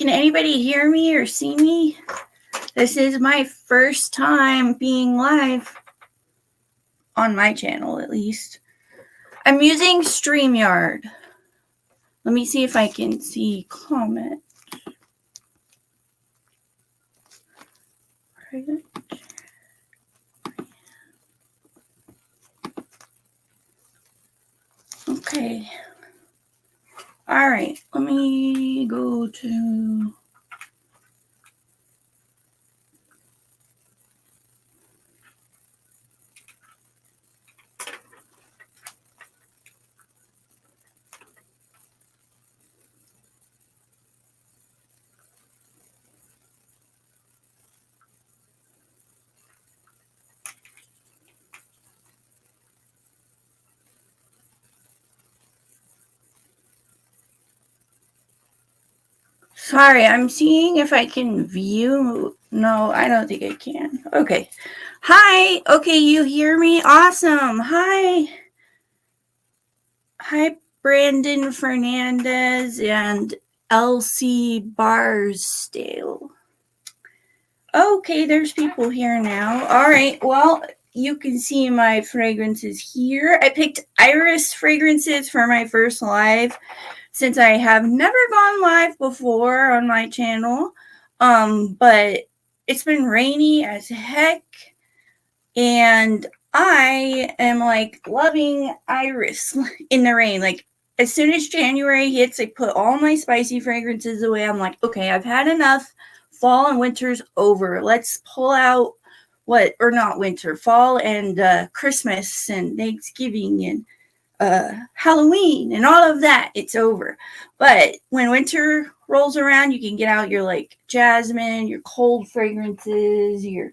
Can anybody hear me or see me? This is my first time being live on my channel, at least. I'm using StreamYard. Let me see if I can see comment. Okay. All right. Let me go to... Sorry, I'm seeing if I can view. No, I don't think I can. Okay. Hi. Okay, you hear me? Awesome. Hi. Hi, Brandon Fernandez and Elsie Barsdale. Okay, there's people here now. All right. Well, you can see my fragrances here. I picked Iris fragrances for my first live, since I have never gone live before on my channel. But it's been rainy as heck, and I am like loving Iris in the rain. Like, as soon as January hits, I put all my spicy fragrances away. I'm like, okay, I've had enough. Fall and winter's over. Let's pull out not winter, fall and Christmas and Thanksgiving and Halloween and all of that. It's over. But when winter rolls around, you can get out your like jasmine, your cold fragrances, your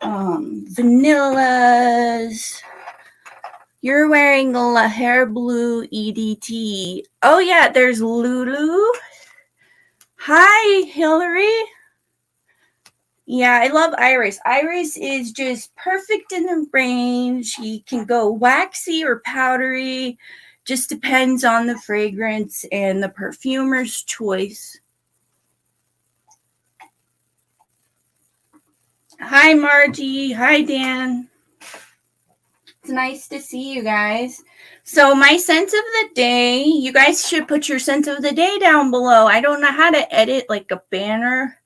vanillas. You're wearing the La Hair Blue EDT. Oh yeah, there's Lulu. Hi, Hillary. Yeah, I love Iris. Iris is just perfect in the range. She can go waxy or powdery. Just depends on the fragrance and the perfumer's choice. Hi, Margie. Hi, Dan. It's nice to see you guys. So my scent of the day, you guys should put your scent of the day down below. I don't know how to edit like a banner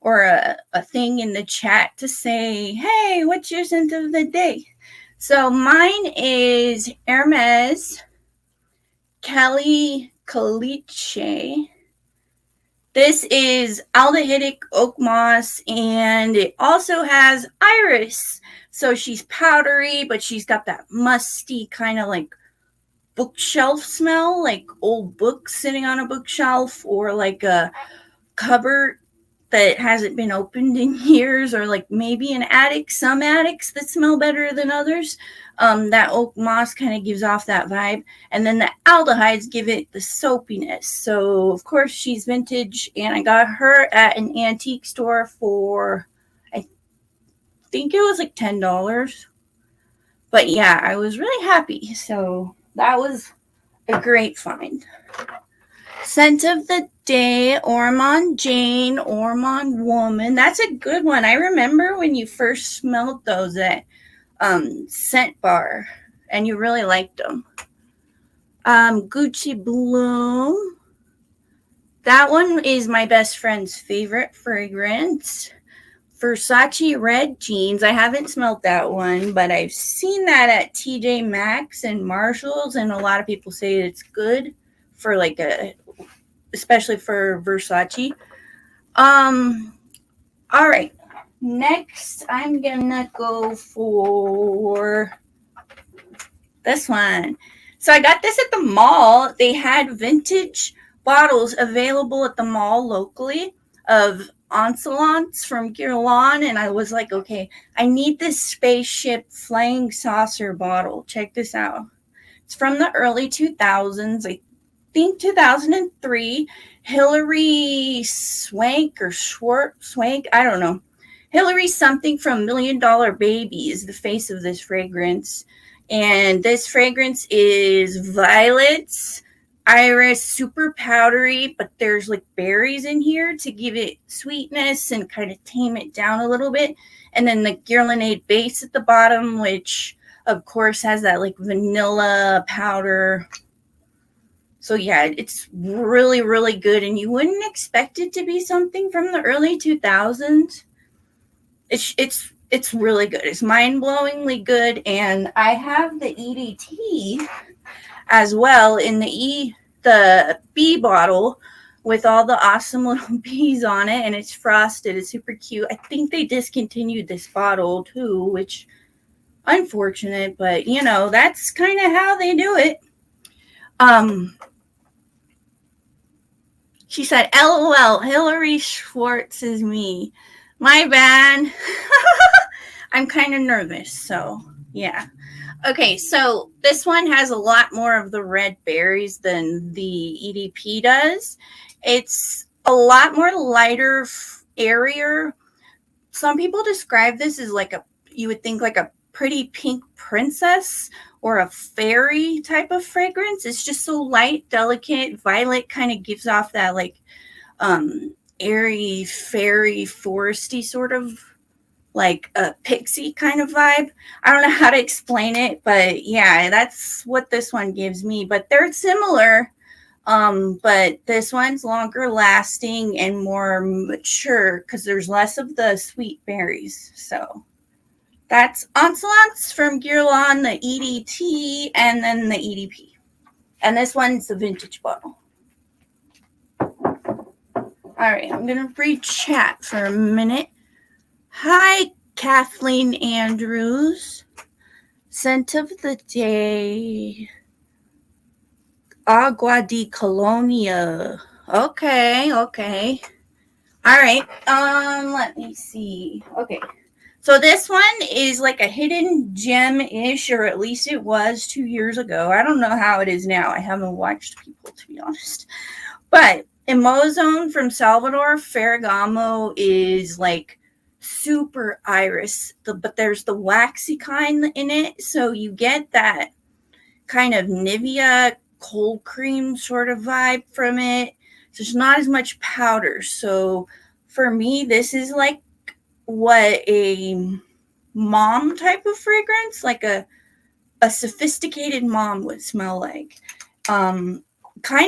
or a thing in the chat to say, hey, what's your scent of the day? So mine is Hermes Kelly Caliche. This is aldehydic oak moss, and it also has iris. So she's powdery, but she's got that musty kind of like bookshelf smell, like old books sitting on a bookshelf, or like a cupboard that hasn't been opened in years, or like maybe an attic. Some attics that smell better than others. That oak moss kind of gives off that vibe, and then the aldehydes give it the soapiness. So of course she's vintage, and I got her at an antique store for, I think it was like $10. But yeah, I was really happy. So that was a great find. Scent of the day, Ormond Jane, Ormond Woman. That's a good one. I remember when you first smelled those at Scent Bar, and you really liked them. Gucci Bloom. That one is my best friend's favorite fragrance. Versace Red Jeans. I haven't smelled that one, but I've seen that at TJ Maxx and Marshalls, and a lot of people say it's good for like especially for Versace. All right. Next, I'm gonna go for this one. So I got this at the mall. They had vintage bottles available at the mall locally of Encelants from Guerlain, and I was like, okay, I need this spaceship flying saucer bottle. Check this out. It's from the early 2000s. I think 2003. Hillary Swank or Swank, I don't know. Hillary something from $1 Million Baby is the face of this fragrance. And this fragrance is violets, iris, super powdery, but there's like berries in here to give it sweetness and kind of tame it down a little bit. And then the Guerlainade base at the bottom, which of course has that like vanilla powder. So yeah, it's really, really good, and you wouldn't expect it to be something from the early 2000s. It's really good. It's mind-blowingly good, and I have the EDT as well in the bee bottle with all the awesome little bees on it, and it's frosted. It's super cute. I think they discontinued this bottle too, which unfortunate, but you know, that's kind of how they do it. She said, LOL, Hillary Schwartz is me. My bad. I'm kind of nervous, so yeah. Okay, so this one has a lot more of the red berries than the EDP does. It's a lot more lighter, airier. Some people describe this as like you would think like a pretty pink princess or a fairy type of fragrance. It's just so light, delicate. Violet kind of gives off that like airy, fairy, foresty sort of like a pixie kind of vibe. I don't know how to explain it, but yeah, that's what this one gives me. But they're similar, but this one's longer lasting and more mature because there's less of the sweet berries. So that's Onslaughts from Guerlain, the EDT, and then the EDP. And this one's the vintage bottle. All right, I'm going to read chat for a minute. Hi, Kathleen Andrews. Scent of the day, Agua de Colonia. Okay. All right. Let me see. Okay. So this one is like a hidden gem-ish, or at least it was 2 years ago. I don't know how it is now. I haven't watched people, to be honest. But Emozone from Salvador Ferragamo is like super iris, but there's the waxy kind in it. So you get that kind of Nivea cold cream sort of vibe from it. So there's not as much powder. So for me, this is like what a mom type of fragrance, like a sophisticated mom would smell like. Kind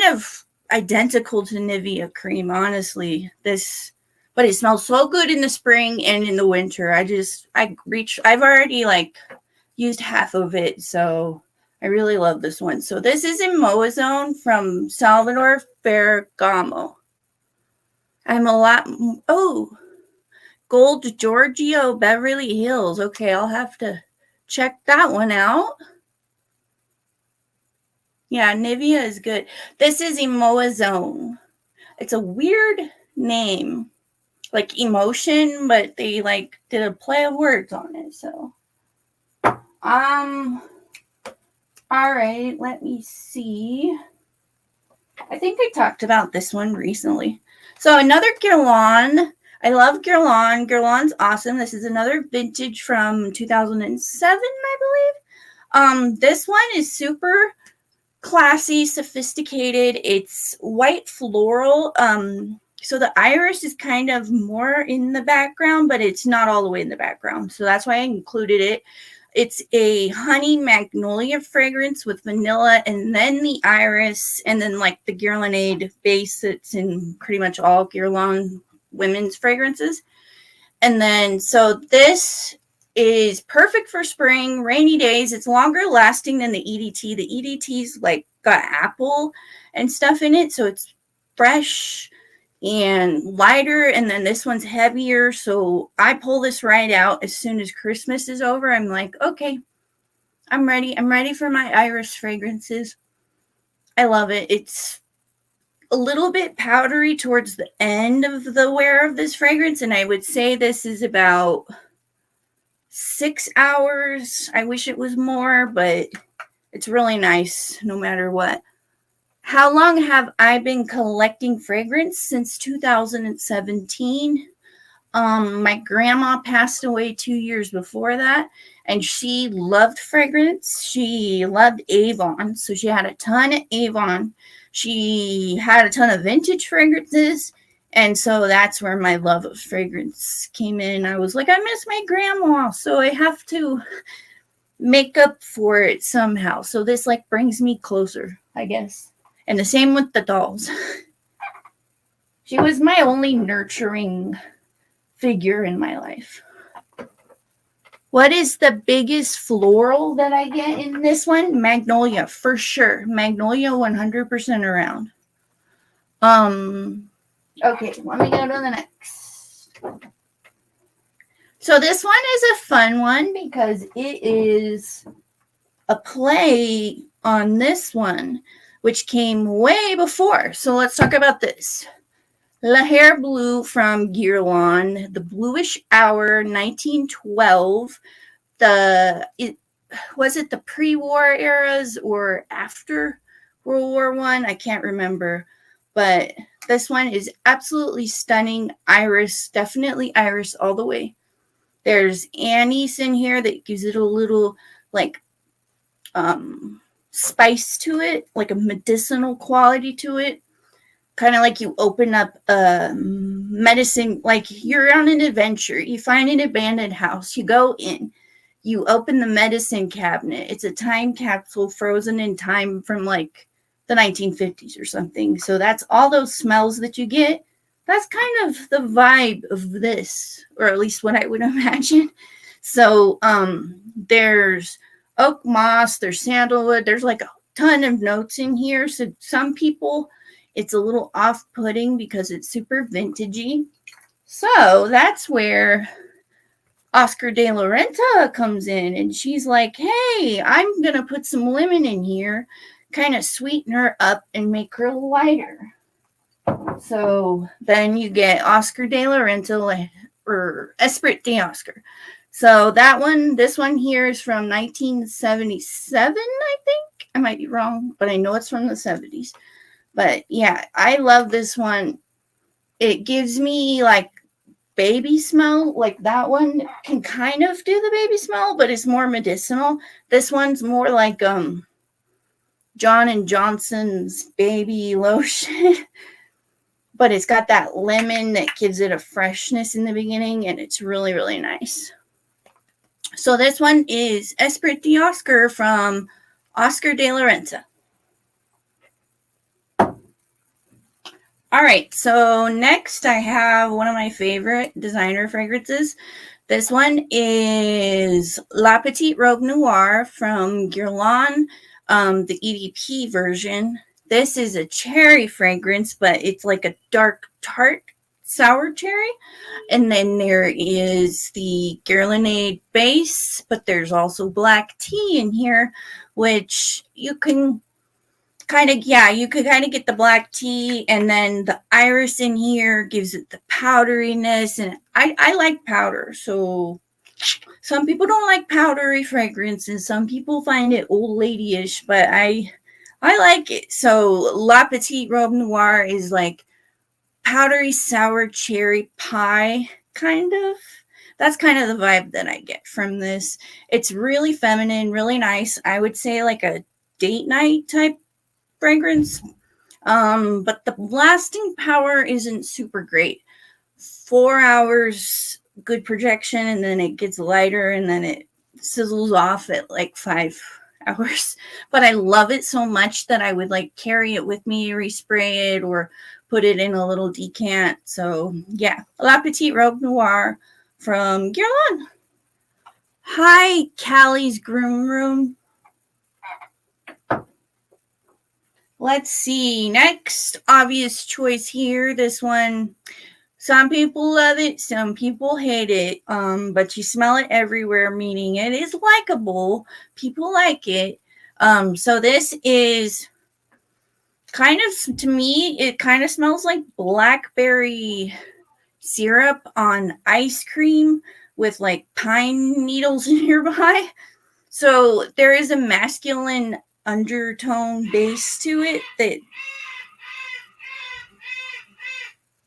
of identical to Nivea cream, honestly. But it smells so good in the spring and in the winter. I've already like used half of it, so I really love this one. So this is Emozone from Salvador Ferragamo. Gold Giorgio Beverly Hills. Okay, I'll have to check that one out. Yeah, Nivea is good. This is Emozone. It's a weird name, like emotion, but they like did a play of words on it. So, all right, let me see. I think I talked about this one recently. So another Guerlain. I love Guerlain. Guerlain's awesome. This is another vintage from 2007, I believe. This one is super classy, sophisticated. It's white floral. So the iris is kind of more in the background, but it's not all the way in the background. So that's why I included it. It's a honey magnolia fragrance with vanilla and then the iris and then like the Guerlainade base that's in pretty much all Guerlain women's fragrances. And then, so this is perfect for spring, rainy days. It's longer lasting than the EDT. The EDT's like got apple and stuff in it. So it's fresh and lighter, and then this one's heavier. So I pull this right out as soon as Christmas is over. I'm like, okay, I'm ready for my iris fragrances. I love it. It's a little bit powdery towards the end of the wear of this fragrance, and I would say this is about 6 hours. I wish it was more, but it's really nice no matter what. How long have I been collecting fragrance? Since 2017. My grandma passed away 2 years before that, and she loved fragrance. She loved Avon, so she had a ton of Avon. She had a ton of vintage fragrances. And so that's where my love of fragrance came in. I was like, I miss my grandma, so I have to make up for it somehow. So this like brings me closer, I guess. And the same with the dolls. She was my only nurturing figure in my life. What is the biggest floral that I get in this one? Magnolia, for sure. Magnolia 100% around. Okay, let me go to the next. So this one is a fun one because it is a play on this one, which came way before. So let's talk about this. La Hair Blue from Guerlain, the Bluish Hour, 1912. Was it the pre-war eras or after World War I? I can't remember. But this one is absolutely stunning. Iris, definitely iris all the way. There's anise in here that gives it a little like spice to it, like a medicinal quality to it. Kind of like you open up a medicine, like you're on an adventure. You find an abandoned house. You go in. You open the medicine cabinet. It's a time capsule frozen in time from like the 1950s or something. So that's all those smells that you get. That's kind of the vibe of this, or at least what I would imagine. So there's oak moss, there's sandalwood, there's like a ton of notes in here. So some people, it's a little off-putting because it's super vintagey. So that's where Oscar de la Renta comes in, and she's like, hey, I'm going to put some lemon in here, kind of sweeten her up and make her lighter. So then you get Oscar de la Renta, or Esprit d'Oscar. So this one here is from 1977, I think. I might be wrong, but I know it's from the 70s. But yeah, I love this one. It gives me like baby smell. Like that one can kind of do the baby smell, but it's more medicinal. This one's more like John & Johnson's baby lotion. But it's got that lemon that gives it a freshness in the beginning, and it's really, really nice. So this one is Esprit d'Oscar from Oscar de la Renta. All right, so next I have one of my favorite designer fragrances. This one is La Petite Robe Noire from Guerlain, the EDP version. This is a cherry fragrance, but it's like a dark tart sour cherry. And then there is the Guerlain base, but there's also black tea in here, which you can you could kind of get the black tea, and then the iris in here gives it the powderiness. And I like powder, so some people don't like powdery fragrance, and some people find it old lady-ish, but I like it. So La Petite Robe Noire is like powdery sour cherry pie, kind of. That's kind of the vibe that I get from this. It's really feminine, really nice. I would say like a date night type fragrance. But the lasting power isn't super great. 4 hours, good projection, and then it gets lighter, and then it sizzles off at like 5 hours. But I love it so much that I would like carry it with me, respray it, or put it in a little decant. So yeah, La Petite Robe Noire from Guerlain. Hi, Callie's Groom Room. Let's see. Next obvious choice here. This one, some people love it, some people hate it. But you smell it everywhere, meaning it is likable. People like it. So this is kind of, to me, it kind of smells like blackberry syrup on ice cream with like pine needles nearby. So there is a masculine undertone base to it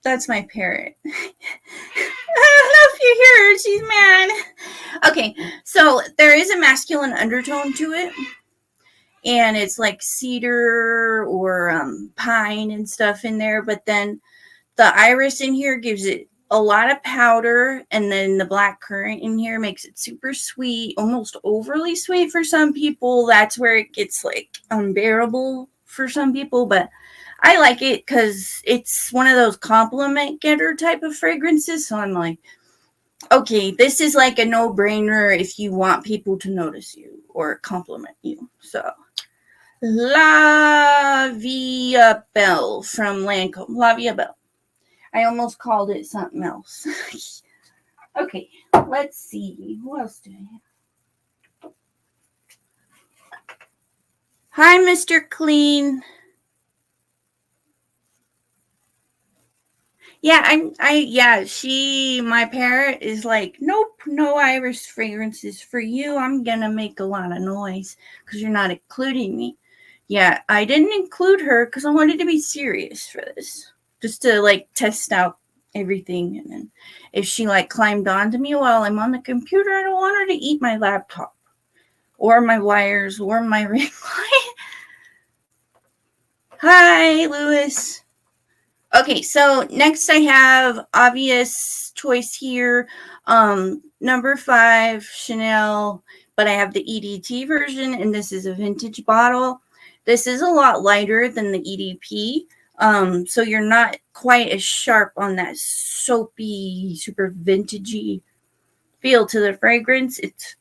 that's my parrot. I don't know if you hear her, she's mad. Okay, so there is a masculine undertone to it, and it's like cedar or pine and stuff in there. But then the iris in here gives it a lot of powder, and then the black currant in here makes it super sweet, almost overly sweet for some people. That's where it gets like unbearable for some people, but I like it because it's one of those compliment getter type of fragrances. So I'm like, okay, this is like a no-brainer if you want people to notice you or compliment you. So La Via Belle from Lancome. La Via Belle. I almost called it something else. Okay, let's see. Who else do I have? Hi, Mr. Clean. Yeah, my parrot is like, nope, no iris fragrances for you. I'm gonna make a lot of noise because you're not including me. Yeah, I didn't include her because I wanted to be serious for this, just to like test out everything. And then if she like climbed onto me while I'm on the computer, I don't want her to eat my laptop or my wires or my ring light. Hi, Lewis. Okay, so next I have obvious choice here. Number 5, Chanel, but I have the EDT version, and this is a vintage bottle. This is a lot lighter than the EDP, so you're not quite as sharp on that soapy, super vintagey feel to the fragrance. It's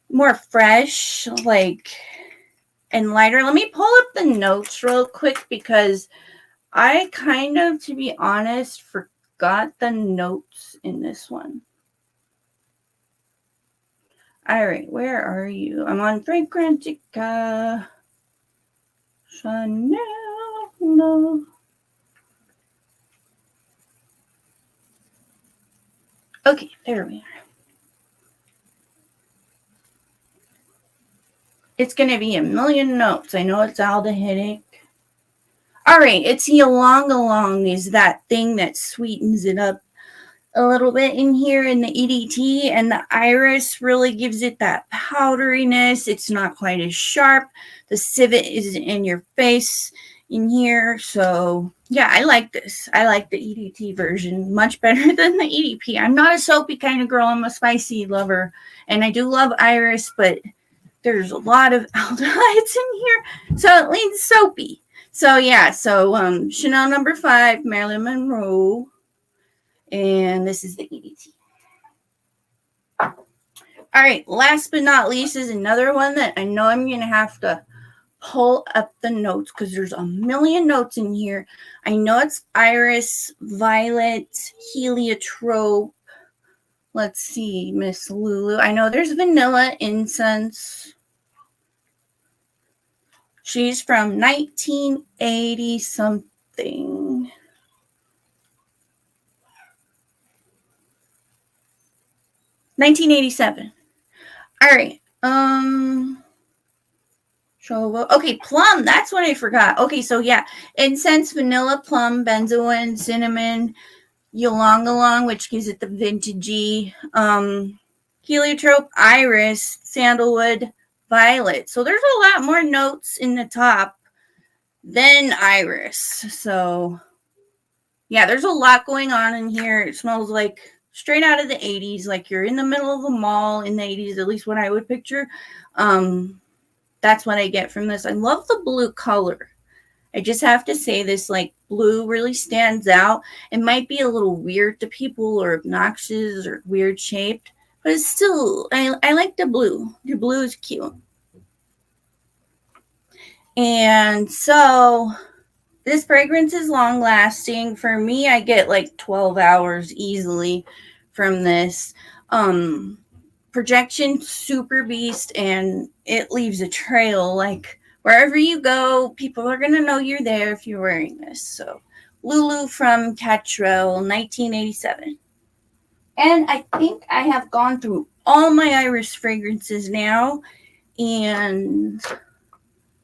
more fresh, like, and lighter. Let me pull up the notes real quick because I kind of, to be honest, forgot the notes in this one. All right, where are you? I'm on Fragrantica. Chanel. No. Okay, there we are. It's going to be a million notes. I know it's aldehydic. All right, it's Ylang Ylang is that thing that sweetens it up a little bit in here in the EDT, and the iris really gives it that powderiness. It's not quite as sharp. The civet is in your face in here. So yeah, I like this. I like the EDT version much better than the EDP. I'm not a soapy kind of girl. I'm a spicy lover, and I do love iris, but there's a lot of aldehydes in here, so it leans soapy. So yeah, so Chanel number 5, Marilyn Monroe, and this is the EDT. All right, last but not least is another one that I know I'm going to have to pull up the notes because there's a million notes in here. I know it's iris, violet, heliotrope. Let's see, Miss Lulu. I know there's vanilla incense. She's from 1980 something. $1987. All right. Okay, plum. That's what I forgot. Okay, so yeah, incense, vanilla, plum, benzoin, cinnamon, ylang ylang, which gives it the vintagey, heliotrope, iris, sandalwood, violet. So there's a lot more notes in the top than iris. So yeah, there's a lot going on in here. It smells like straight out of the 80s, like you're in the middle of the mall in the 80s, at least what I would picture. That's what I get from this. I love the blue color. I just have to say this, like, blue really stands out. It might be a little weird to people or obnoxious or weird shaped, but it's still, I like the blue. The blue is cute. And so this fragrance is long lasting. For me, I get like 12 hours easily from this. Projection super beast, and it leaves a trail. Like wherever you go, people are gonna know you're there if you're wearing this. So Lulu from Catrell, 1987. And I think I have gone through all my iris fragrances now. And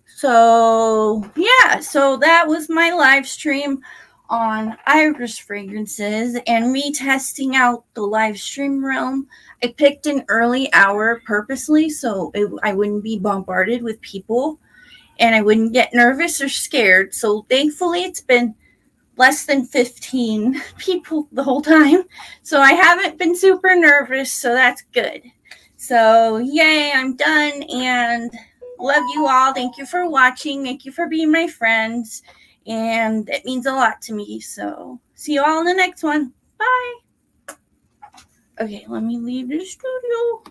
so yeah, so that was my live stream on Iris Fragrances and me testing out the live stream realm. I picked an early hour purposely so I wouldn't be bombarded with people and I wouldn't get nervous or scared. So thankfully it's been less than 15 people the whole time. So I haven't been super nervous, so that's good. So yay, I'm done and love you all. Thank you for watching. Thank you for being my friends. And it means a lot to me. So see you all in the next one. Bye. Okay, let me leave the studio.